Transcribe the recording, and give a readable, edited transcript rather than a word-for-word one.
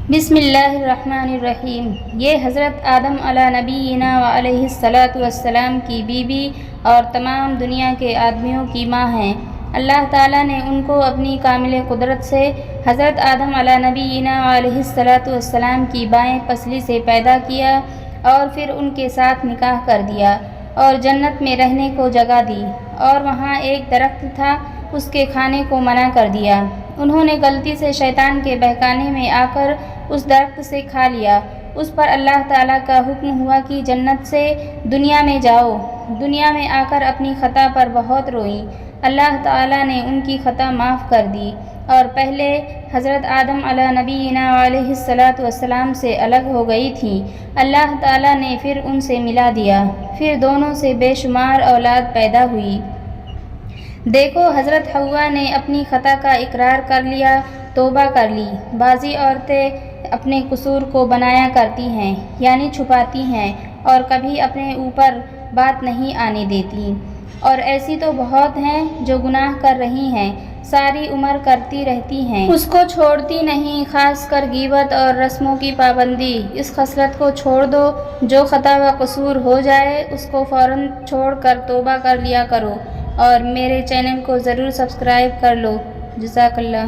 بسم اللہ الرحمن الرحیم۔ یہ حضرت آدم علیہ نبینا و علیہ الصلاۃ والسلام کی بیوی اور تمام دنیا کے آدمیوں کی ماں ہیں۔ اللہ تعالیٰ نے ان کو اپنی کامل قدرت سے حضرت آدم علیہ نبینا و علیہ الصلاۃ والسلام کی بائیں پسلی سے پیدا کیا اور پھر ان کے ساتھ نکاح کر دیا اور جنت میں رہنے کو جگہ دی، اور وہاں ایک درخت تھا، اس کے کھانے کو منع کر دیا۔ انہوں نے غلطی سے شیطان کے بہکانے میں آ کر اس درخت سے کھا لیا۔ اس پر اللہ تعالیٰ کا حکم ہوا کہ جنت سے دنیا میں جاؤ۔ دنیا میں آ کر اپنی خطا پر بہت روئیں۔ اللہ تعالیٰ نے ان کی خطا معاف کر دی اور پہلے حضرت آدم علیہ نبینا علیہ الصلاۃ والسلام سے الگ ہو گئی تھیں۔ اللہ تعالیٰ نے پھر ان سے ملا دیا، پھر دونوں سے بے شمار اولاد پیدا ہوئی۔ دیکھو، حضرت حوا نے اپنی خطا کا اقرار کر لیا، توبہ کر لی۔ بعضی عورتیں اپنے قصور کو بنایا کرتی ہیں، یعنی چھپاتی ہیں، اور کبھی اپنے اوپر بات نہیں آنے دیتی، اور ایسی تو بہت ہیں جو گناہ کر رہی ہیں، ساری عمر کرتی رہتی ہیں، اس کو چھوڑتی نہیں، خاص کر غیبت اور رسموں کی پابندی۔ اس خصلت کو چھوڑ دو۔ جو خطا و قصور ہو جائے اس کو فوراً چھوڑ کر توبہ کر لیا کرو، اور میرے چینل کو ضرور سبسکرائب کر لو۔ جزاک اللہ۔